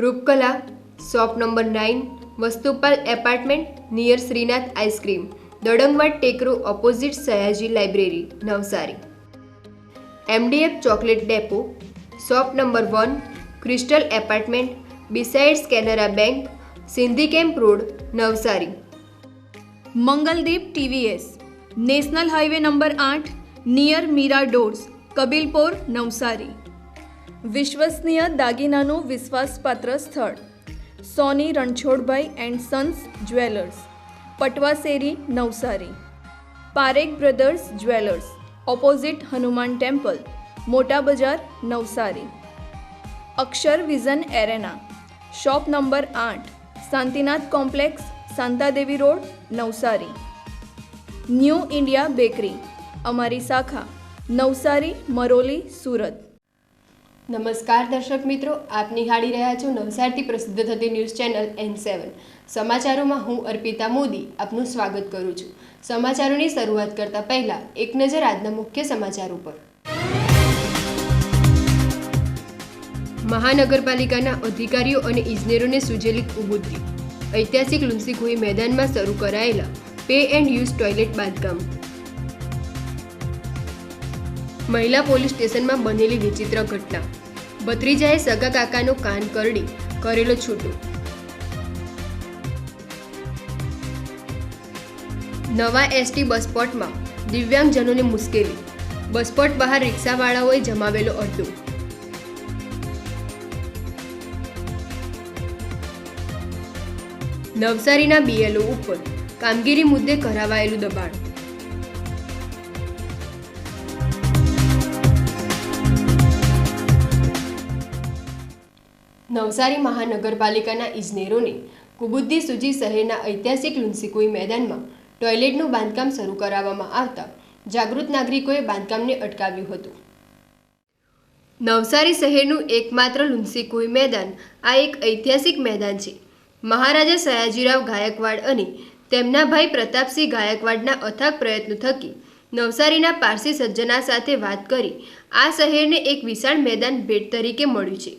Rupkala, shop number 9, Vastupal apartment near Shrinath ice cream, Dadangwad Tekro opposite Sayaji library, Navsari. MDF chocolate depot, shop number 1, crystal apartment besides Canara bank, Sindhi camp road, Navsari. Mangaldeep TVS, national highway number 8, near Meera doors, Kabilpor, Navsari. વિશ્વસનીય દાગીનાનું વિશ્વાસપાત્ર સ્થળ Soni Ranchhodbhai and sons jewellers, Patvasheri, Navsari. Parekh brothers jewellers, opposite Hanuman temple, Mota Bazar, Navsari. Akshar vision arena, shop number 8, Shantinath complex, Shantadevi road, Navsari. New India bakery, અમારી શાખા નવસારી, મરોલી, સુરત. નમસ્કાર દર્શક મિત્રો, આપ નિહાળી રહ્યા છો નવસારીથી પ્રસિદ્ધ થતી ન્યૂઝ ચેનલ N7. સમાચારોમાં હું અર્પિતા મોદી આપનું સ્વાગત કરું છું. સમાચારોની શરૂઆત કરતા પહેલા એક નજર આજના મુખ્ય સમાચાર ઉપર. મહાનગરપાલિકાના અધિકારીઓ અને ઇજનેરોને સૂજેલી કુબુદ્ધિ. ઐતિહાસિક લુન્સીકુઈ મેદાનમાં શરૂ કરાયેલા પે એન્ડ યુઝ ટોયલેટ બાંધકામ. મહિલા પોલીસ સ્ટેશનમાં બનેલી વિચિત્ર ઘટના. ભત્રીજાએ સગા કાકાનો કાન કરડી કરેલો છૂટો. નવા ST બસપોર્ટમાં દિવ્યાંગજનોની મુશ્કેલી. બસપોર્ટ બહાર રિક્ષાવાળાઓએ જમાવેલો અડ્ડો. નવસારીના BLO ઉપર કામગીરી મુદ્દે કરાવાયેલું દબાણ. નવસારી મહાનગરપાલિકાના ઇજનેરોને કુબુદ્ધિ સૂજી શહેરના ઐતિહાસિક લુન્સીકુઈ મેદાનમાં ટોયલેટનું બાંધકામ શરૂ કરાવવામાં આવતા જાગૃત નાગરિકોએ બાંધકામને અટકાવ્યું હતું. નવસારી શહેરનું એકમાત્ર લુન્સીકુઈ મેદાન આ એક ઐતિહાસિક મેદાન છે. મહારાજા સયાજીરાવ ગાયકવાડ અને તેમના ભાઈ પ્રતાપસિંહ ગાયકવાડના અથાગ પ્રયત્નો થકી નવસારીના પારસી સજ્જના સાથે વાત કરી આ શહેરને એક વિશાળ મેદાન ભેટ તરીકે મળ્યું છે.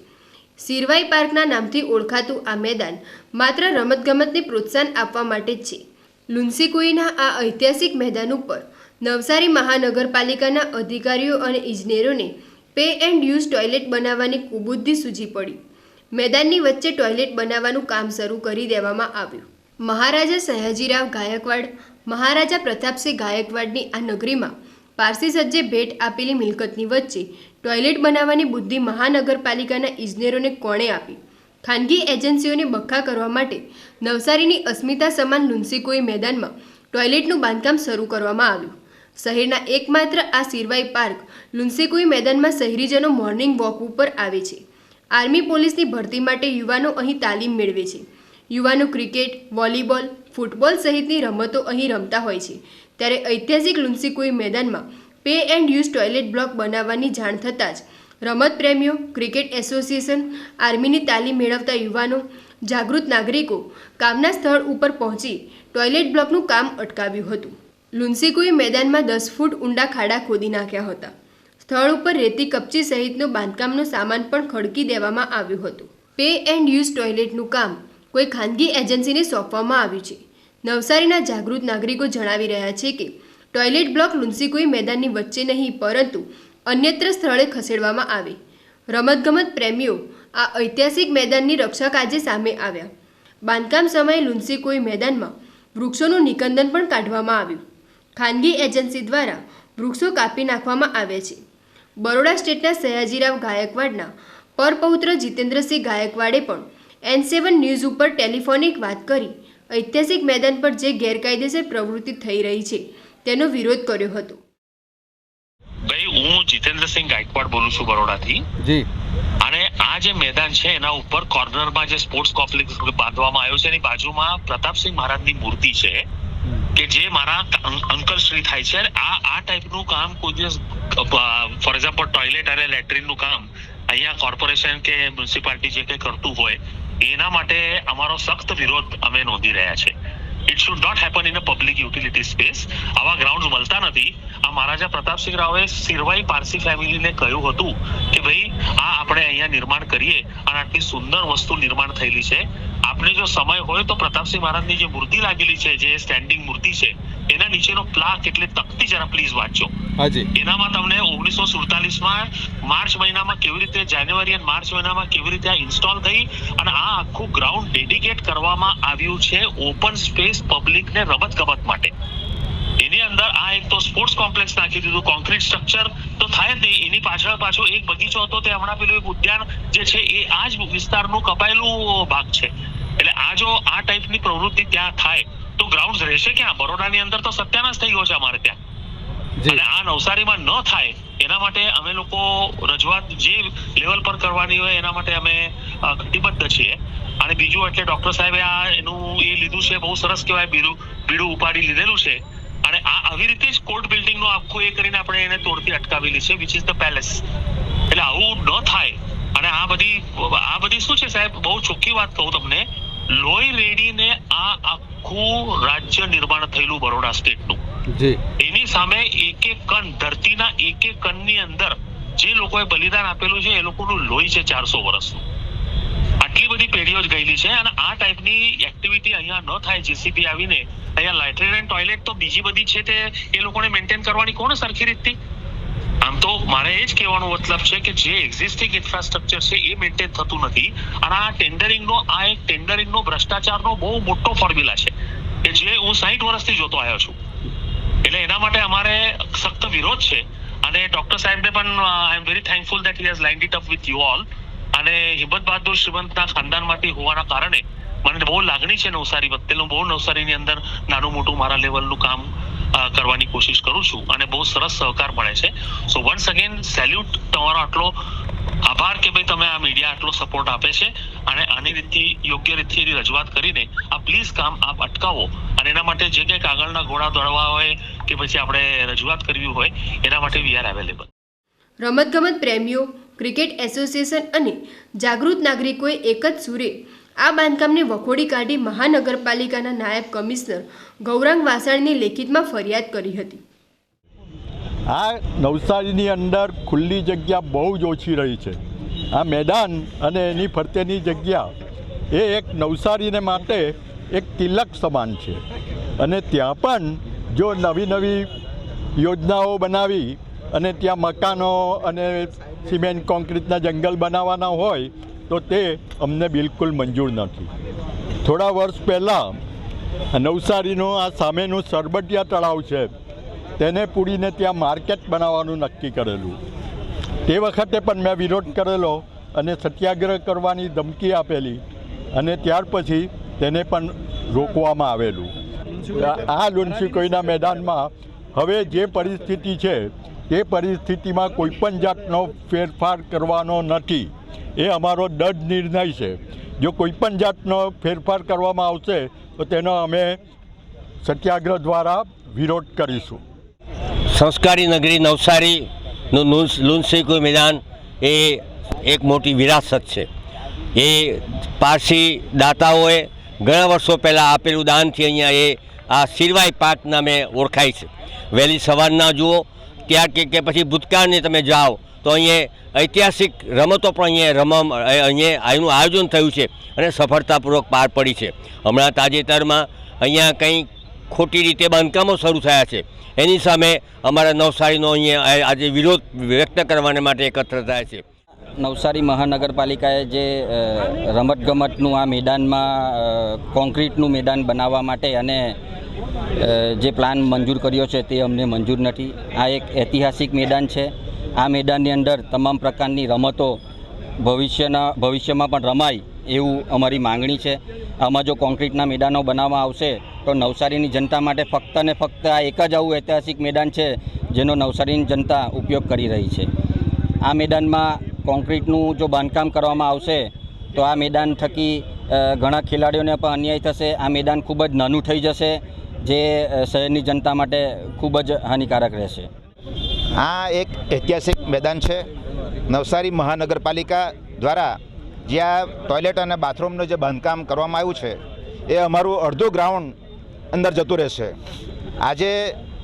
સિરવાઈ પાર્કના નામથી ઓળખાતું આ મેદાન માત્ર રમતગમતને પ્રોત્સાહન આપવા માટે જ છે. લુન્સીકુઈના આ ઐતિહાસિક મેદાન ઉપર નવસારી મહાનગરપાલિકાના અધિકારીઓ અને ઇજનેરોને પે એન્ડ યુઝ ટોયલેટ બનાવવાની કુબુદ્ધિ સૂજી પડી. મેદાનની વચ્ચે ટોયલેટ બનાવવાનું કામ શરૂ કરી દેવામાં આવ્યું. મહારાજા સયાજીરાવ ગાયકવાડ, મહારાજા પ્રતાપસિંહ ગાયકવાડની આ નગરીમાં પારસી સજ્જે ભેટ આપેલી મિલકતની વચ્ચે ટોયલેટ બનાવવાની બુદ્ધિ મહાનગરપાલિકાના ઇજનેરોને કોણે આપી? ખાનગી એજન્સીઓને બખ્ખા કરવા માટે નવસારીની અસ્મિતા સમાન લુન્સીકુઈ મેદાનમાં ટોયલેટનું બાંધકામ શરૂ કરવામાં આવ્યું. શહેરના એકમાત્ર આ સિરવાઈ પાર્ક લુન્સીકુઈ મેદાનમાં શહેરીજનો મોર્નિંગ વોક ઉપર આવે છે. આર્મી પોલીસની ભરતી માટે યુવાનો અહીં તાલીમ મેળવે છે. યુવાનો ક્રિકેટ, વોલીબોલ, ફૂટબોલ સહિતની રમતો અહીં રમતા હોય છે. ત્યારે ઐતિહાસિક લુન્સીકુઈ મેદાનમાં pay and use toilet block બનાવવાની જાણ થતાં જ રમત પ્રેમીઓ, ક્રિકેટ એસોસિએશન, આર્મીની તાલીમ મેળવતા યુવાનો, જાગૃત નાગરિકો કામના સ્થળ ઉપર પહોંચી ટોયલેટ બ્લોકનું કામ અટકાવ્યું હતું. લુન્સીકુઈ મેદાનમાં 10 ફૂટ ઊંડા ખાડા ખોદી નાખ્યા હતા. સ્થળ ઉપર રેતી કપચી સહિતનો બાંધકામનો સામાન પણ ખડકી દેવામાં આવ્યું હતું. પે એન્ડ યુઝ ટોયલેટનું કામ કોઈ ખાનગી એજન્સીને સોંપવામાં આવ્યું છે. નવસારીના જાગૃત નાગરિકો જણાવી રહ્યા છે કે ટોયલેટ બ્લોક લુન્સીકુઈ મેદાનની વચ્ચે નહીં પરંતુ અન્યત્ર સ્થળે ખસેડવામાં આવે. રમતગમત પ્રેમીઓ આ ઐતિહાસિક મેદાનની રક્ષા કાજે સામે આવ્યા. બાંધકામ સમયે લુન્સીકુઈ મેદાનમાં વૃક્ષોનું નિકંદન પણ કાઢવામાં આવ્યું. ખાનગી એજન્સી દ્વારા વૃક્ષો કાપી નાખવામાં આવ્યા છે. બરોડા સ્ટેટના સયાજીરાવ ગાયકવાડના પરપૌત્ર જીતેન્દ્રસિંહ ગાયકવાડે પણ N7 ન્યૂઝ ઉપર ટેલિફોનિક વાત કરી ઐતિહાસિક મેદાન પર જે ગેરકાયદેસર પ્રવૃત્તિ થઈ રહી છે તેનો વિરોધ કર્યો હતો. ભાઈ, હું જીતેન્દ્રસિંહ ગાયકવાડ બોલું છું બરોડાથી. જી. અને આ જે મેદાન છે એના ઉપર કોર્નરમાં જે સ્પોર્ટ્સ કોમ્પ્લેક્સ બાંધવામાં આવ્યો છે એની બાજુમાં પ્રતાપસિંહ મહારાજની મૂર્તિ છે કે જે મારા અંકલ શ્રી થાય છે. આ ટાઈપનું કામ કોઈ દિવસ ફોર એક્ઝામ્પલ ટોયલેટ અને લેટ્રિનનું કામ અહીંયા કોર્પોરેશન કે મ્યુનિસિપાલિટી જે કંઈ કરતું હોય એના માટે અમારો સખ્ત વિરોધ અમે નોંધી રહ્યા છે. It should not happen in a public utility space. આવા ગ્રાઉન્ડ મળતા નથી. આ મહારાજા પ્રતાપસિંહ રાવે સિરવાઈ પારસી ફેમિલીને કહ્યું હતું કે ભાઈ આ આપણે અહીંયા નિર્માણ કરીએ અને આટલી સુંદર વસ્તુ નિર્માણ થયેલી છે. આપને જો સમય હોય તો પ્રતાપસિંહ મહારાજની જે મૂર્તિ લાગેલી છે, જે સ્ટેન્ડિંગ મૂર્તિ છે, એના નીચેનો પ્લાક એટલે તકતી જરા પ્લીઝ વાંચજો. એનામાં તમને 1947માં માર્ચ મહિનામાં કેવી રીતે, જાન્યુઆરી અને માર્ચ મહિનામાં કેવી રીતે આ ઇન્સ્ટોલ થઈ અને આ આખું ગ્રાઉન્ડ ડેડિકેટ કરવામાં આવ્યું છે ઓપન સ્પેસ પબ્લિકને રમત ગમત માટે. એની અંદર આ એક તો સ્પોર્ટ્સ કોમ્પ્લેક્સ નાખી દીધું, કોન્ક્રીટ સ્ટ્રક્ચર તો થાય જ નહીં. એની પાછળ પાછો એક બગીચો હતો, તે હમણાં પેલું એક ઉદ્યાન જે છે એ આ જ વિસ્તારનું કપાયેલું ભાગ છે. એટલે આ જો આ ટાઈપની પ્રવૃત્તિ ત્યાં થાય તો ગ્રાઉન્ડ રહેશે ક્યાં? બરોડાની અંદર તો સત્યાનાશ થઈ ગયો છે અમારે ત્યાં. અને આ નવસારીમાં ન થાય એના માટે અમે લોકો રજૂઆત જે લેવલ પર કરવાની હોય એના માટે અમે કટિબદ્ધ છીએ. અને બીજું એટલે ડોક્ટર સાહેબે આ એનું એ લીધું છે, બહુ સરસ કહેવાય, બીડું ઉપાડી લીધેલું છે. અને આ આવી રીતે જ કોર્ટ બિલ્ડિંગનો આખું એ કરીને આપણે એને તોડતી અટકાવેલી છે, વિચ ઇઝ ધ પેલેસ. એટલે આવું ન થાય. અને આ બધી શું છે સાહેબ, બહુ ચોખ્ખી વાત કહું તમને, લોહી રેડીને આ આખું રાજ્ય નિર્માણ થયેલું બરોડા સ્ટેટનું. એની સામે એક એક કણ, ધરતીના એક એક કણની અંદર જે લોકોએ બલિદાન આપેલું છે એ લોકોનું લોહી છે 400 વર્ષનું. આટલી બધી પેઢીઓ જ ગયેલી છે. અને આ ટાઈપની એક્ટિવિટી અહીંયા ન થાય. જેસીબી આવીને અહીંયા લેટ્રિન એન્ડ ટોયલેટ તો બીજી બધી છે તે એ લોકોને મેન્ટેન કરવાની કોને સરખી રીતથી? આમ તો મારે એ જ કહેવાનો મતલબ છે કે જે એક્ઝિસ્ટિંગ ઇન્ફ્રાસ્ટ્રક્ચર છે એ મેન્ટેન થતું નથી. અને આ ટેન્ડરિંગનો ભ્રષ્ટાચારનો બહુ મોટો ફોર્મ્યુલા છે કે જે હું 60 વર્ષથી જોતો આવ્યો છું. એટલે એના માટે અમારે સખ્ત વિરોધ છે. અને ડોક્ટર સાહેબને પણ I am very thankful that he has lined it up with you all. અને હિંમત બહાદુર શ્રીમંતના ખાનદાનમાંથી હોવાના કારણે મને બહુ લાગણી છે નવસારી વખતે. બહુ નવસારીની અંદર નાનું મોટું મારા લેવલનું કામ કરવાની કોશિશ કરું છું અને બહુ સરસ સહકાર મળે છે. સો વન્સ અગેન સેલ્યુટ, તમારો આટલો આભાર કે ભાઈ તમે આ મીડિયા આટલો સપોર્ટ આપે છે. અને આની રીતથી યોગ્ય રીતથી એની રજૂઆત કરીને આ પ્લીઝ કામ આપ અટકાવો. અને એના માટે જે કંઈક આગળના ઘોડા દોડવા હોય કે પછી આપણે રજૂઆત કરવી હોય એના માટે વી આર અવેલેબલ. રમતગમત પ્રેમીઓ, ક્રિકેટ એસોસિએશન અને જાગૃત નાગરિકોએ એક જ સુરે આ બાંધકામને વખોડી કાઢી મહાનગરપાલિકાના નાયબ કમિશનર ગૌરાંગ વાસાણીની લેખિતમાં ફરિયાદ કરી હતી. આ નવસારીની અંદર ખુલ્લી જગ્યા બહુ જ ઓછી રહી છે. આ મેદાન અને એની ફરતેની જગ્યા એ એક નવસારીને માટે એક તિલક સમાન છે. અને ત્યાં પણ જો નવી યોજનાઓ બનાવી અને ત્યાં મકાનો અને સિમેન્ટ કોન્ક્રીટના જંગલ બનાવવાના હોય તો તે અમને બિલકુલ મંજૂર નથી. થોડા વર્ષ પહેલાં નવસારીનું આ સામેનું સરબટિયા તળાવ છે તેને પૂરીને ત્યાં માર્કેટ બનાવવાનું નક્કી કરેલું. તે વખતે પણ મેં વિરોધ કરેલો અને સત્યાગ્રહ કરવાની ધમકી આપેલી અને ત્યાર પછી તેને પણ રોકવામાં આવેલું. આ લુન્સીકોઈના મેદાનમાં હવે જે પરિસ્થિતિ છે તે પરિસ્થિતિમાં કોઈપણ જાતનો ફેરફાર કરવાનો નથી. એ અમારો દૃઢ નિર્ણય છે. જો કોઈપણ જાતનો ફેરફાર કરવામાં આવશે તો તેનો અમે સત્યાગ્રહ દ્વારા વિરોધ કરીશું. સંસ્કારી નગરી નવસારીનું લુન્સીકોઈ મેદાન એ એક મોટી વિરાસત છે. એ પારસી દાતાઓએ ઘણા વર્ષો પહેલાં આપેલું દાનથી અહીંયા એ આ સિરવાઈ પાર્ક નામે ઓળખાય છે. વહેલી સવારના જુઓ ત્યાં કે પછી ભૂતકાળને તમે જાઓ તો અહીંયા ઐતિહાસિક રમતો પણ અહીંયા આનું આયોજન થયું છે અને સફળતાપૂર્વક પાર પડી છે. હમણાં તાજેતરમાં અહીંયા કંઈ ખોટી રીતે બાંધકામો શરૂ થયા છે. એની સામે અમારા નવસારીનો અહીંયા આજે વિરોધ વ્યક્ત કરવાને માટે એકત્ર થાય છે. નવસારી મહાનગરપાલિકાએ જે રમતગમતનું આ મેદાનમાં કોન્ક્રીટનું મેદાન બનાવવા માટે અને જે પ્લાન મંજૂર કર્યો છે તે અમને મંજૂર નથી. આ એક ઐતિહાસિક મેદાન છે. આ મેદાનની અંદર તમામ પ્રકારની રમતો ભવિષ્યમાં પણ રમાય એવું અમારી માંગણી છે. આમાં જો કોન્ક્રીટના મેદાનો બનાવવામાં આવશે તો નવસારીની જનતા માટે ફક્ત ને ફક્ત આ એક જ આવું ઐતિહાસિક મેદાન છે જેનો નવસારીની જનતા ઉપયોગ કરી રહી છે. આ મેદાનમાં કોન્ક્રીટનું જો બાંધકામ કરવામાં આવશે તો આ મેદાન થકી ઘણા ખેલાડીઓને પણ અન્યાય થશે. આ મેદાન ખૂબ જ નાનું થઈ જશે જે શહેરની જનતા માટે ખૂબ જ હાનિકારક રહેશે. આ એક ઐતિહાસિક મેદાન છે. નવસારી મહાનગરપાલિકા દ્વારા જ્યાં ટોયલેટ અને બાથરૂમનું જે બાંધકામ કરવામાં આવ્યું છે એ અમારું અડધું ગ્રાઉન્ડ અંદર જતું રહેશે. આજે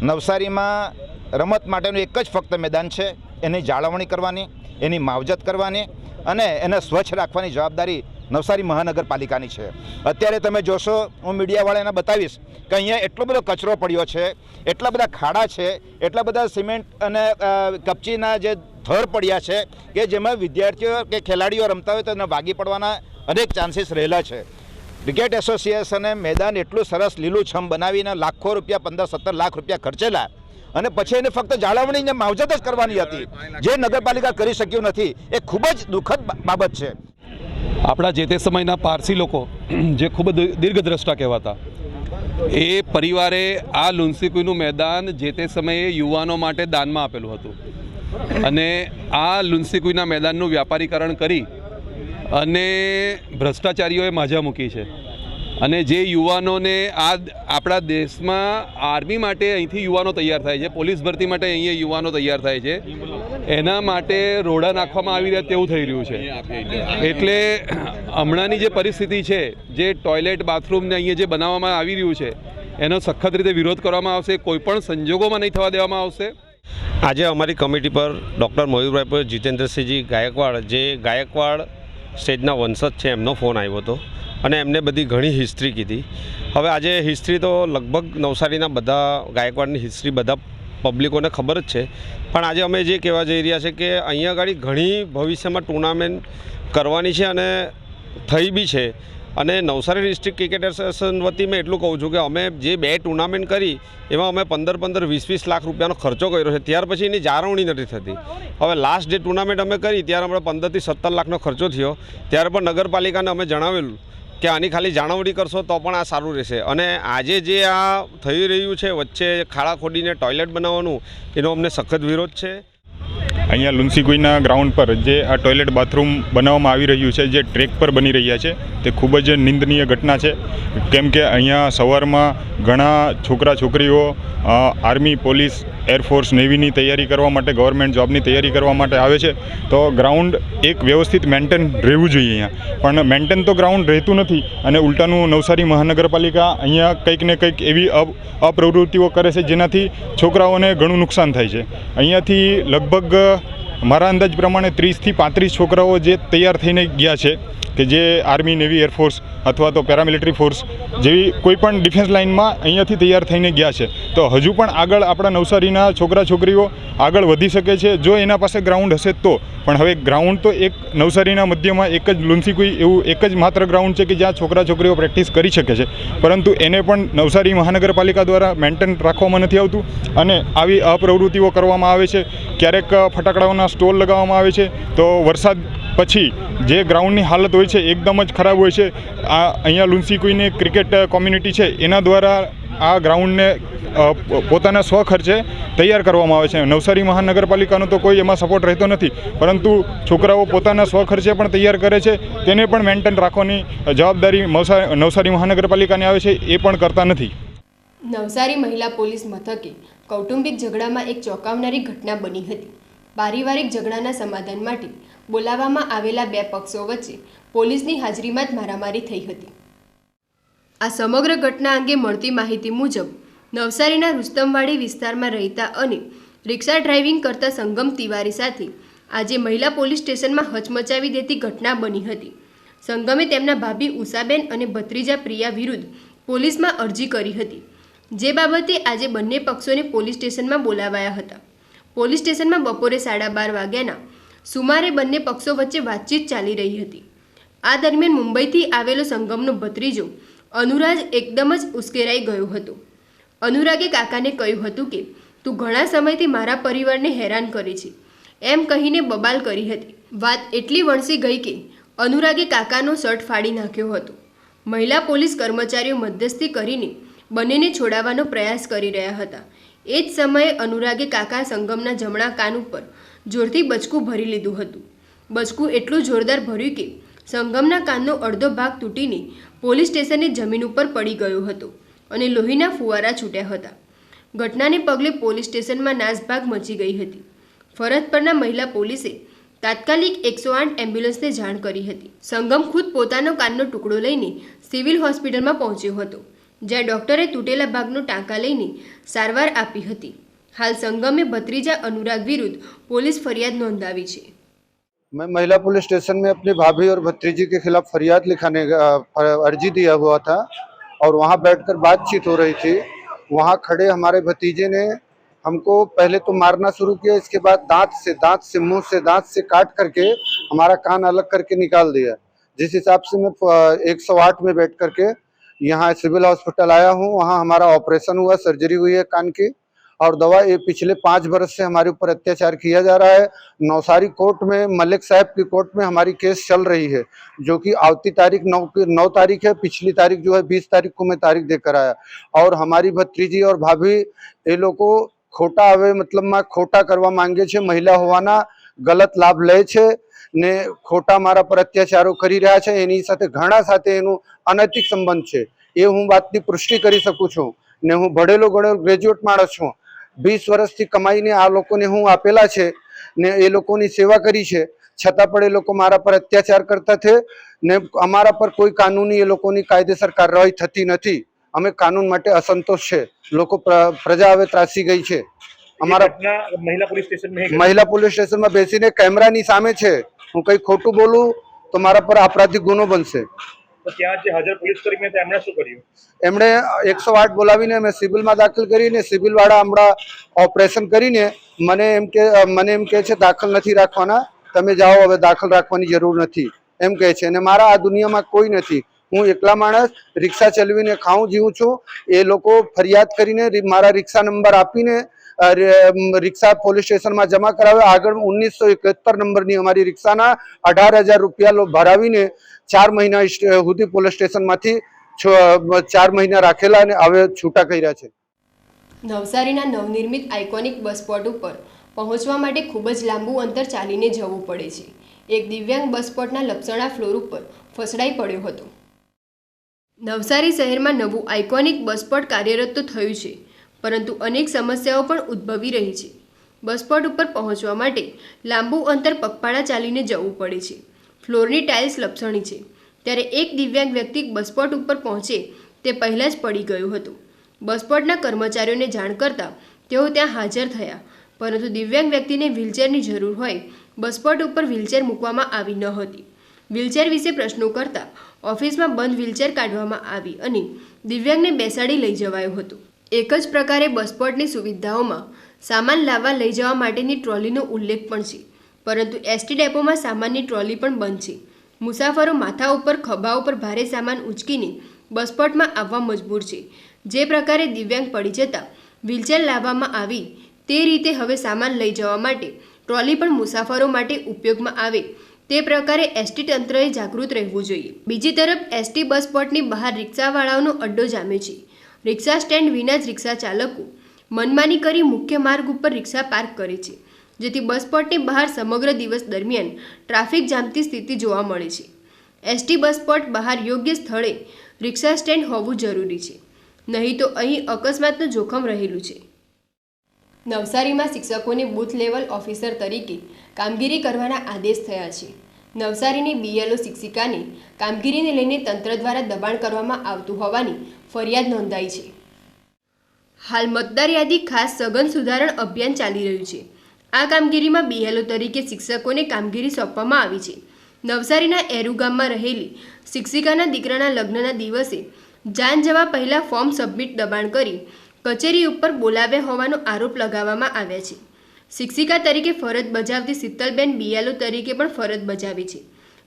નવસારીમાં રમત માટેનું એક જ ફક્ત મેદાન છે, એની જાળવણી કરવાની, એની માવજત કરવાની અને એને સ્વચ્છ રાખવાની જવાબદારી નવસારી મહાનગરપાલિકાની છે. અત્યારે તમે જોશો, હું મીડિયાવાળાને બતાવીશ કે અહીંયા એટલો બધો કચરો પડ્યો છે, એટલા બધા ખાડા છે, એટલા બધા સિમેન્ટ અને કપચીના જે થર પડ્યા છે કે જેમાં વિદ્યાર્થીઓ કે ખેલાડીઓ રમતા હોય તો એને વાગી પડવાના અનેક ચાન્સીસ રહેલા છે. ક્રિકેટ એસોસિએશને મેદાન એટલું સરસ લીલુંછમ બનાવીને લાખો રૂપિયા, 15-17 લાખ રૂપિયા ખર્ચેલા અને પછી એને ફક્ત જાળવણીને માવજત જ કરવાની હતી, જે નગરપાલિકા કરી શક્યું નથી. એ ખૂબ જ દુઃખદ બાબત છે. આપણા જે તે સમયના પારસી લોકો જે ખૂબ દીર્ઘદ્રષ્ટા કહેવાતા, એ પરિવારે આ લુન્સીકુઈનું મેદાન જે તે સમયે યુવાનો માટે દાનમાં આપેલું હતું અને આ લુન્સીકુઈના મેદાનનું વ્યાપારીકરણ કરી અને ભ્રષ્ટાચારીઓએ માજા મૂકી છે. અને જે યુવાનોને આપણા દેશમાં આર્મી માટે અહીંથી યુવાનો તૈયાર થાય છે, પોલીસ ભરતી માટે અહીંયા યુવાનો તૈયાર થાય છે, એના માટે રોડા નાખવામાં આવી રહ્યા તેવું થઈ રહ્યું છે. એટલે હમણાંની જે પરિસ્થિતિ છે, જે ટોયલેટ બાથરૂમને અહીંયા જે બનાવવામાં આવી રહ્યું છે, એનો સખત રીતે વિરોધ કરવામાં આવશે. કોઈપણ સંજોગોમાં નહીં થવા દેવામાં આવશે. આજે અમારી કમિટી પર ડૉક્ટર મયુરભાઈ જીતેન્દ્રસિંહજી ગાયકવાડ, જે ગાયકવાડ સ્ટેજના વંશજ છે, એમનો ફોન આવ્યો હતો અને એમને બધી ઘણી હિસ્ટ્રી કીધી. હવે આજે હિસ્ટ્રી તો લગભગ નવસારીના બધા ગાયકવાડની હિસ્ટ્રી બધા પબ્લિકોને ખબર જ છે, પણ આજે અમે જે કહેવા જઈ રહ્યા છે કે અહીંયા આગળ ઘણી ભવિષ્યમાં ટુર્નામેન્ટ કરવાની છે અને થઈ બી છે. અને નવસારી ડિસ્ટ્રિક્ટ ક્રિકેટ એસોસિએશન વતી મેં એટલું કહું છું કે અમે જે 2 ટુર્નામેન્ટ કરી એમાં અમે 15-20 લાખ રૂપિયાનો ખર્ચો કર્યો છે. ત્યાર પછી એની જાળવણી નથી થતી. હવે લાસ્ટ જે ટુર્નામેન્ટ અમે કરી ત્યારે અમે 15-17 લાખનો ખર્ચો થયો. ત્યારે પણ નગરપાલિકાને અમે જણાવેલું કે આની ખાલી જાળવણી કરશો તો પણ આ સારું રહેશે. અને આજે જે આ થઈ રહ્યું છે વચ્ચે ખાડા ખોડીને ટોયલેટ બનાવવાનું, એનો અમને સખત વિરોધ છે. અહીંયા લુન્સીકુઈના ગ્રાઉન્ડ પર જે આ ટોયલેટ બાથરૂમ બનાવવામાં આવી રહ્યું છે, જે ટ્રેક પર બની રહ્યા છે, તે ખૂબ જ નિંદનીય ઘટના છે. કેમ કે અહીંયા સવારમાં ઘણા છોકરા છોકરીઓ આર્મી, પોલીસ, એરફોર્સ, નેવીની તૈયારી કરવા માટે, ગવર્મેન્ટ જોબની તૈયારી કરવા માટે આવે છે. તો ગ્રાઉન્ડ એક વ્યવસ્થિત મેન્ટેન રહેવું જોઈએ અહીંયા, પણ મેન્ટેન તો ગ્રાઉન્ડ રહેતું નથી અને ઉલટાનું નવસારી મહાનગરપાલિકા અહીંયા કંઈક ને કંઈક એવી અપ્રવૃત્તિઓ કરે છે જેનાથી છોકરાઓને ઘણું નુકસાન થાય છે. અહીંયાથી લગભગ મારા અંદાજ પ્રમાણે 30થી 35 છોકરાઓ જે તૈયાર થઈને ગયા છે કે જે આર્મી, નેવી, એરફોર્સ અથવા તો પેરામિલિટરી ફોર્સ જેવી કોઈ પણ ડિફેન્સ લાઇનમાં અહીંયાથી તૈયાર થઈને ગયા છે. તો હજુ પણ આગળ આપણા નવસારીના છોકરા છોકરીઓ આગળ વધી શકે છે જો એના પાસે ગ્રાઉન્ડ હશે તો. પણ હવે ગ્રાઉન્ડ તો એક નવસારીના મધ્યમાં એક જ લુન્સીકુઈ એવું એક જ માત્ર ગ્રાઉન્ડ છે કે જ્યાં છોકરા છોકરીઓ પ્રેક્ટિસ કરી શકે છે, પરંતુ એને પણ નવસારી મહાનગરપાલિકા દ્વારા મેન્ટેન રાખવામાં નથી આવતું અને આવી અપ્રવૃત્તિઓ કરવામાં આવે છે. ક્યારેક ફટાકડાઓના સ્ટોલ લગાવવામાં આવે છે તો વરસાદ પછી જે ગ્રાઉન્ડની હાલત હોય છે એકદમ જ ખરાબ હોય છે. અહીંયા લુન્સીકુઈની ક્રિકેટ કોમ્યુનિટી છે એના દ્વારા આ ગ્રાઉન્ડને પોતાના સ્વખર્ચે તૈયાર કરવામાં આવે છે. નવસારી મહાનગરપાલિકાનો તો કોઈ એમાં સપોર્ટ રહેતો નથી, પરંતુ છોકરાઓ પોતાના સ્વખર્ચે પણ તૈયાર કરે છે. તેને પણ મેન્ટેન રાખવાની જવાબદારી નવસારી મહાનગરપાલિકાને આવે છે, એ પણ કરતા નથી. નવસારી મહિલા પોલીસ મથકે કૌટુંબિક ઝઘડામાં એક ચોંકાવનારી ઘટના બની હતી. પારિવારિક ઝઘડાના સમાધાન માટે બોલાવવામાં આવેલા 2 પક્ષો વચ્ચે પોલીસની હાજરીમાં જ મારામારી થઈ હતી. આ સમગ્ર ઘટના અંગે મળતી માહિતી મુજબ નવસારીના રુસ્તમવાડી વિસ્તારમાં રહેતા અને રિક્ષા ડ્રાઇવિંગ કરતા સંગમ તિવારી સાથે આજે મહિલા પોલીસ સ્ટેશનમાં હચમચાવી દેતી ઘટના બની હતી. સંગમે તેમના ભાભી ઉષાબેન અને ભત્રીજા પ્રિયા વિરુદ્ધ પોલીસમાં અરજી કરી હતી, જે બાબતે આજે બંને પક્ષોને પોલીસ સ્ટેશનમાં બોલાવાયા હતા. પોલીસ સ્ટેશનમાં બપોરે 12:30 વાગ્યાના સુમારે બંને પક્ષો વચ્ચે વાતચીત ચાલી રહી હતી. આ દરમિયાન મુંબઈથી આવેલો સંગમનો ભત્રીજો અનુરાજ એકદમ જ ઉશ્કેરાઈ ગયો હતો. અનુરાગે કાકાને કહ્યું હતું કે તું ઘણા સમયથી મારા પરિવારને હેરાન કરે છે એમ કહીને બબાલ કરી હતી. વાત એટલી વણસી ગઈ કે અનુરાગે કાકાનો શર્ટ ફાડી નાખ્યો હતો. મહિલા પોલીસ કર્મચારીઓ મધ્યસ્થી કરીને બંનેને છોડાવવાનો પ્રયાસ કરી રહ્યા હતા. એ જ સમયે અનુરાગે કાકા સંગમના જમણા કાન ઉપર જોરથી બચકું ભરી લીધું હતું. બચકું એટલું જોરદાર ભર્યું કે સંગમના કાનનો અડધો ભાગ તૂટીને પોલીસ સ્ટેશનની જમીન ઉપર પડી ગયો હતો અને લોહીના ફુવારા છૂટ્યા હતા. ઘટનાને પગલે પોલીસ સ્ટેશનમાં નાસભાગ મચી ગઈ હતી. ફરજ પરના મહિલા પોલીસે તાત્કાલિક 108 એમ્બ્યુલન્સને જાણ કરી હતી. સંગમ ખુદ પોતાનો કાનનો ટુકડો લઈને સિવિલ હોસ્પિટલમાં પહોંચ્યો હતો. જ્યાં ડોક્ટરે તૂટેલા ભાગનો ટાંકા લઈને સારવાર આપી હતી. હાલ સંગમે ભત્રીજા અનુરાગ વિરુદ્ધ પોલીસ ફરિયાદ નોંધાવી છે. मैं महिला पुलिस स्टेशन में अपनी भाभी और भतीजी के खिलाफ फरियाद लिखाने अर्जी दिया हुआ था और वहां बैठकर बातचीत हो रही थी. वहां खड़े हमारे भतीजे ने हमको पहले तो मारना शुरू किया, इसके बाद दांत से मुंह से दांत से काट करके हमारा कान अलग करके निकाल दिया. जिस हिसाब से मैं 108 में बैठ करके यहाँ सिविल हॉस्पिटल आया हूँ, वहाँ हमारा ऑपरेशन हुआ, सर्जरी हुई है कान की और दवा ये पिछले 5 वर्ष से हमारे ऊपर अत्याचार किया जा रहा है. नौसारी कोर्ट में मलिक साहब की कोर्ट में हमारी केस चल रही है, जो कि आवती तारीख 9 तारीख है. पिछली तारीख जो है 20 तारीख को मैं तारीख देकर आया और हमारी भतीजी और भाभी ये लोग को खोटा આવે મતલબમાં ખોટા કરવા માંગે છે. મહિલા હોવાના ગલત લાભ લે છે ને ખોટા મારા પર અત્યાચારો કરી રહ્યા છે. એની સાથે ઘણા સાથે એનું અનૈતિક સંબંધ છે. એ હું વાતની પુષ્ટિ કરી શકું છું ને હું ભણેલો ગણેલો ગ્રેજ્યુએટ માણસ છું. 20 વર્ષથી કમાઈને આ લોકોને હું આપેલા છે ને એ લોકોની સેવા કરી છે, છતાં પણ એ લોકો મારા પર અત્યાચાર કરતા છે ને અમારા પર કોઈ કાનૂની એ લોકોની કાયદેસર કાર્યવાહી થતી નથી. અમે કાનૂન માટે અસંતોષ છે. લોકો પ્રજા હવે ત્રાસી ગઈ છે. અમારા મહિલા પોલીસ સ્ટેશનમાં બેસીને કેમેરાની સામે છે. હું કંઈ ખોટું બોલું તો મારા પર આપરાધિક ગુનો બનશે. એમણે 108 બોલાવીને અમે સિવિલમાં દાખલ કરીને સિવિલવાળા હમણાં ઓપરેશન કરીને મને એમ કહે છે દાખલ નથી રાખવાના, તમે જાઓ, હવે દાખલ રાખવાની જરૂર નથી એમ કહે છે. અને મારા આ દુનિયામાં કોઈ નથી. હું એકલા માણસ રિક્ષા ચલાવીને ખાઉં જીવું છું. એ લોકો ફરિયાદ કરીને મારા રિક્ષા નંબર આપીને રિક્ષા પોલીસ સ્ટેશનમાં જમા કરાવે. આગળ 1971 નંબરની અમારી રિક્ષાના 18,000 રૂપિયા ભરાવીને 4 મહિના સુધી પોલીસ સ્ટેશનમાંથી 4 મહિના રાખેલા અને હવે છૂટા કર્યા છે. નવસારીના નવનિર્મિત આઇકોનિક બસ સ્પોટ ઉપર પહોંચવા માટે ખૂબ જ લાંબુ અંતર ચાલીને જવું પડે છે. એક દિવ્યાંગ બસ સ્પોટના લપસણા ફ્લોર ઉપર ફસડાઈ પડ્યો હતો. નવસારી શહેરમાં નવું આઇકોનિક બસ સ્પોટ કાર્યરત તો થયું છે, પરંતુ અનેક સમસ્યાઓ પણ ઉદ્ભવી રહી છે. બસ સ્પોટ ઉપર પહોંચવા માટે લાંબુ અંતર પગપાળા ચાલીને જવું પડે છે. ફ્લોરની ટાઇલ્સ લપસણી છે, ત્યારે એક દિવ્યાંગ વ્યક્તિ બસ સ્પોટ ઉપર પહોંચે તે પહેલાં જ પડી ગયું હતું. બસ સ્પોટના કર્મચારીઓને જાણ કરતાં તેઓ ત્યાં હાજર થયા, પરંતુ દિવ્યાંગ વ્યક્તિને વ્હીલચેરની જરૂર હોય બસ સ્પોટ ઉપર વ્હીલચેર મૂકવામાં આવી ન હતી. વ્હીલચેર વિશે પ્રશ્નો કરતાં ઓફિસમાં બંધ વ્હીલચેર કાઢવામાં આવી અને દિવ્યાંગને બેસાડી લઈ જવાયો હતો. એક જ પ્રકારે બસ સ્પોટની સુવિધાઓમાં સામાન લાવવા લઈ જવા માટેની ટ્રોલીનો ઉલ્લેખ પણ છે, પરંતુ એસટી ડેપોમાં સામાનની ટ્રોલી પણ બંધ છે. મુસાફરો માથા ઉપર ખભા ઉપર ભારે સામાન ઉંચકીને બસ સ્પોટમાં આવવા મજબૂર છે. જે પ્રકારે દિવ્યાંગ પડી જતાં વ્હીલચેર લાવવામાં આવી તે રીતે હવે સામાન લઈ જવા માટે ટ્રોલી પણ મુસાફરો માટે ઉપયોગમાં આવે તે પ્રકારે એસટી તંત્રએ જાગૃત રહેવું જોઈએ. બીજી તરફ એસટી બસ સ્પોટની બહાર રિક્ષાવાળાઓનો અડ્ડો જામે છે. રિક્ષા સ્ટેન્ડ વિના જ રિક્ષા ચાલકો મનમાની કરી મુખ્ય માર્ગ ઉપર રિક્ષા પાર્ક કરે છે, જેથી બસ સ્પોટની બહાર સમગ્ર દિવસ દરમિયાન ટ્રાફિક જામતી સ્થિતિ જોવા મળે છે. એસટી બસ સ્પોટ બહાર યોગ્ય સ્થળે રિક્ષા સ્ટેન્ડ હોવું જરૂરી છે, નહીં તો અહીં અકસ્માતનું જોખમ રહેલું છે. નવસારીમાં શિક્ષકોને બૂથ લેવલ ઓફિસર તરીકે કામગીરી કરવાના આદેશ થયા છે. નવસારીની બીએલઓ શિક્ષિકાને કામગીરીને લઈને તંત્ર દ્વારા દબાણ કરવામાં આવતું હોવાની ફરિયાદ નોંધાઈ છે. હાલ મતદાર યાદી ખાસ સઘન સુધારણ અભિયાન ચાલી રહ્યું છે. આ કામગીરીમાં બીએલઓ તરીકે શિક્ષકોને કામગીરી સોંપવામાં આવી છે. નવસારીના એરુ ગામમાં રહેલી શિક્ષિકાના દીકરાના લગ્નના દિવસે જાન જવા પહેલાં ફોર્મ સબમિટ દબાણ કરી કચેરી ઉપર બોલાવ્યા હોવાનો આરોપ લગાવવામાં આવ્યા છે. શિક્ષિકા તરીકે ફરજ બજાવતી શીતલબેન બીએલઓ તરીકે પણ ફરજ બજાવે છે.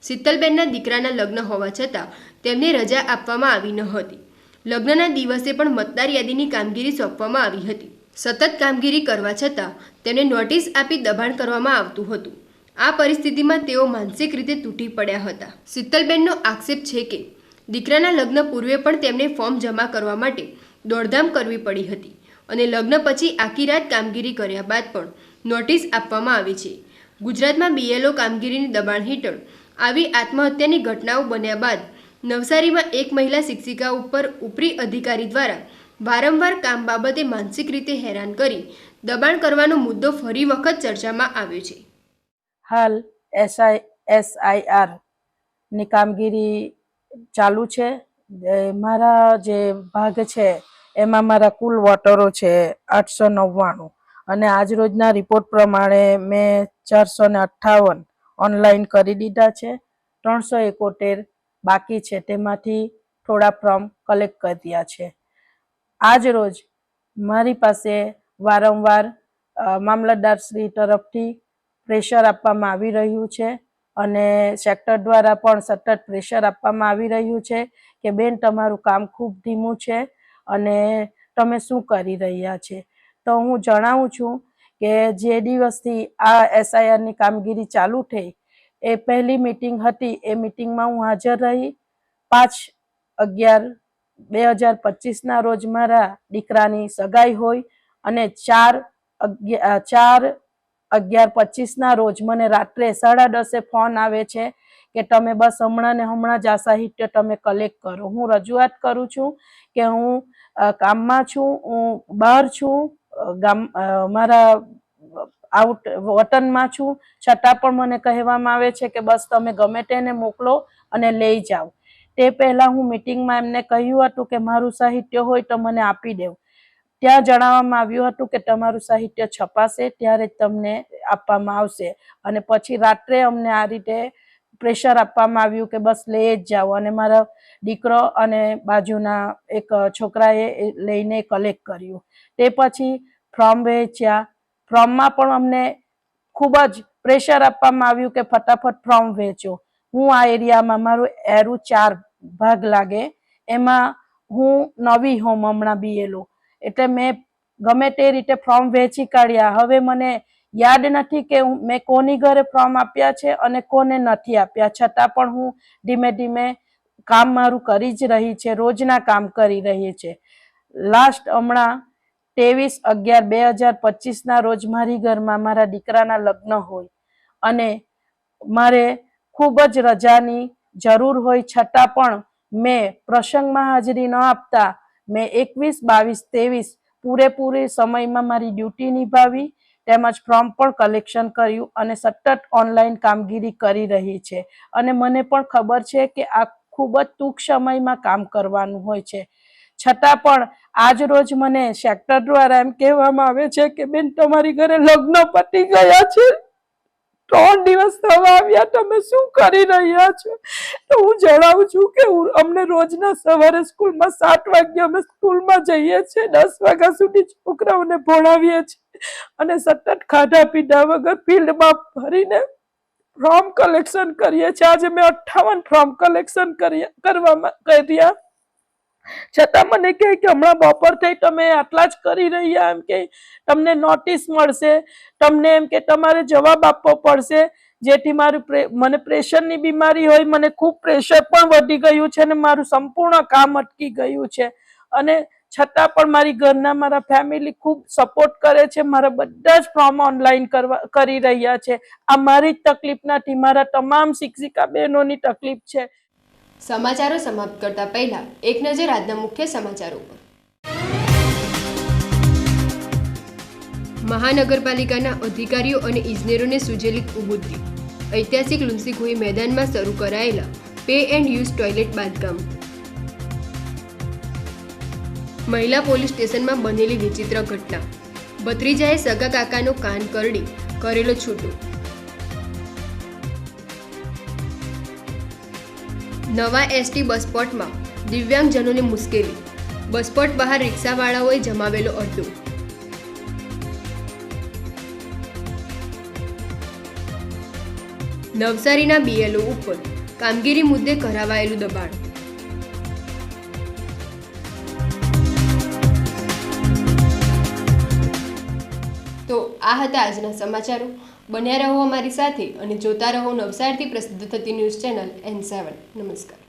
શીતલબેનના દીકરાના લગ્ન હોવા છતાં તેમને રજા આપવામાં આવી ન હતી. લગ્નના દિવસે પણ મતદાર યાદીની કામગીરી સોંપવામાં આવી હતી. સતત કામગીરી કરવા છતાં તેમને નોટિસ આપી દબાણ કરવામાં આવતું હતું. આ પરિસ્થિતિમાં તેઓ માનસિક રીતે તૂટી પડ્યા હતા. શીતલબેનનો આક્ષેપ છે કે દીકરાના લગ્ન પૂર્વે પણ તેમને ફોર્મ જમા કરવા માટે દોડધામ કરવી પડી હતી અને લગ્ન પછી આખી રાત કામગીરી કર્યા બાદ પણ નોટિસ આપવામાં આવી છે. ગુજરાતમાં બીએલઓ કામગીરીની દબાણ હેઠળ આવી આત્મહત્યાની ઘટનાઓ બન્યા બાદ નવસારીમાં એક મહિલા શિક્ષિકા ઉપર ઉપરી અધિકારી દ્વારા વારંવાર કામ બાબતે માનસિક રીતે હેરાન કરી દબાણ કરવાનો મુદ્દો ફરી વખત ચર્ચામાં આવ્યો છે. હાલ SIR ની કામગીરી ચાલુ છે. મારા જે ભાગ છે એમાં મારા કુલ વોટરો છે 899 અને આજરોજના રિપોર્ટ પ્રમાણે મેં 458 ઓનલાઈન કરી દીધા છે. 371 બાકી છે, તેમાંથી થોડા ફોર્મ કલેક્ટ કર્યા છે. આજ રોજ મારી પાસે વારંવાર મામલતદારશ્રી તરફથી પ્રેશર આપવામાં આવી રહ્યું છે અને સેક્ટર દ્વારા પણ સતત પ્રેશર આપવામાં આવી રહ્યું છે કે બેન તમારું કામ ખૂબ ધીમું છે અને તમે શું કરી રહ્યા છે. તો હું જણાવું છું કે જે દિવસથી આ SIRની કામગીરી ચાલુ થઈ એ પહેલી મીટિંગ હતી. એ મીટિંગમાં હું હાજર રહી. 5/11/2025ના રોજ મારા દીકરાની સગાઈ હોય અને 4/11/25ના રોજ મને રાત્રે 10:30 ફોન આવે છે કે તમે બસ હમણાં ને હમણાં જ આ સાહિત્ય તમે કલેક્ટ કરો. હું રજૂઆત કરું છું કે હું કામમાં છું, હું બહાર છું, મારા વતનમાં છું, છતાં પણ મને કહેવામાં આવે છે કે બસ તમે ગમે તેને મોકલો અને લઈ જાઓ. તે પહેલાં હું મિટિંગમાં એમને કહ્યું હતું કે મારું સાહિત્ય હોય તો મને આપી દેવું. ત્યાં જણાવવામાં આવ્યું હતું કે તમારું સાહિત્ય છપાશે ત્યારે જ તમને આપવામાં આવશે અને પછી રાત્રે અમને આ રીતે પ્રેશર આપવામાં આવ્યું કે બસ લઈ જ જાઓ અને મારા દીકરો અને બાજુના એક છોકરાએ લઈને કલેક્ટ કર્યું. તે પછી ફોર્મ વહેંચ્યા. ફોર્મમાં પણ અમને ખૂબ જ પ્રેશર આપવામાં આવ્યું કે ફટાફટ ફોર્મ વહેંચો. હું આ એરિયામાં મારું એરું 4 ભાગ લાગે એમાં હું નવી હોમ હમણાં BLO એટલે મેં ગમે તે રીતે ફોર્મ વહેંચી કાઢ્યા. હવે મને યાદ નથી કે મેં કોની ઘરે ફોર્મ આપ્યા છે અને કોને નથી આપ્યા, છતાં પણ હું ધીમે ધીમે કામ મારું કરી જ રહી છે, રોજના કામ કરી રહી છે. લાસ્ટ હમણાં 23/11/2025ના રોજ મારી ઘરમાં મારા દીકરાના લગ્ન હોય અને મારે ખૂબ જ રજાની જરૂર હોય, છતાં પણ મેં પ્રસંગમાં હાજરી ન આપતા મેં 21, 22, 23 પૂરેપૂરી સમયમાં મારી ડ્યુટી નિભાવી તેમજ ફોર્મ પણ કલેક્શન કર્યું અને સતત ઓનલાઈન કામગીરી કરી રહી છે. અને મને પણ ખબર છે કે આ ખૂબ જ ટૂંક સમયમાં કામ કરવાનું હોય છે, છતાં પણ આજ રોજ મને સેક્ટર દ્વારા એમ કહેવામાં આવે છે કે બેન તમારી ઘરે લગ્ન પતી ગયા છે, 3 દિવસ થવા આવ્યા, તમે શું કરી રહ્યા છો? તો હું જણાવું છું કે અમને રોજના સવારે સ્કૂલમાં 7 વાગ્યે અમે સ્કૂલમાં જઈએ છીએ, 10 વાગ્યા સુધી છોકરાઓને ભણાવીએ છીએ અને સતત ખાધા પીધા વગર ફિલ્ડમાં ફરીને ફોર્મ કલેક્શન કરીએ છીએ. આજે મેં 58 ફોર્મ કલેક્શન કર્યા, છતાં મને કહે કે હમણાં બપોર થઈ તમે આટલા જ કરી રહ્યા, એમ કે તમને નોટિસ મળશે, તમને એમ કે તમારે જવાબ આપવો પડશે, જેથી મને પ્રેશરની બીમારી હોય, મને ખૂબ પ્રેશર પણ વધી ગયું છે અને મારું સંપૂર્ણ કામ અટકી ગયું છે. અને છતાં પણ મારી ઘરના મારા ફેમિલી ખૂબ સપોર્ટ કરે છે, મારા બધા જ ફોર્મ ઓનલાઈન કરી રહ્યા છે. આ મારી જ તકલીફ નથી, મારા તમામ શિક્ષિકા બહેનોની તકલીફ છે. સમાચારો સમાપ્ત કરતા પહેલા એક નજર આજના મુખ્ય સમાચારો પર. મહાનગરપાલિકાના અધિકારીઓ અને ઇજનેરોને સૂઝેલી કુબુદ્ધિ. ઐતિહાસિક લુન્સીકુઈ મેદાનમાં શરૂ કરાયેલા પે એન્ડ યુઝ ટોયલેટ બાંધકામ. મહિલા પોલીસ સ્ટેશનમાં બનેલી વિચિત્ર ઘટના. ભત્રીજાએ સગા કાકાનો કાન કરડી કરેલો છૂટો. નવા ST બસપોર્ટમાં દિવ્યાંગજનોને મુશ્કેલી. બસપોર્ટ બહાર રિક્ષાવાળાઓએ જમાવેલો અડ્ડો. નવસારીના BLO ઉપર કામગીરી મુદ્દે કરાવાયેલું દબાણ. તો આ હતા આજના સમાચારો. બન્યા રહો અમારી સાથે અને જોતા રહો નવસારીથી પ્રસિદ્ધ થતી ન્યૂઝ ચેનલ N7. નમસ્કાર.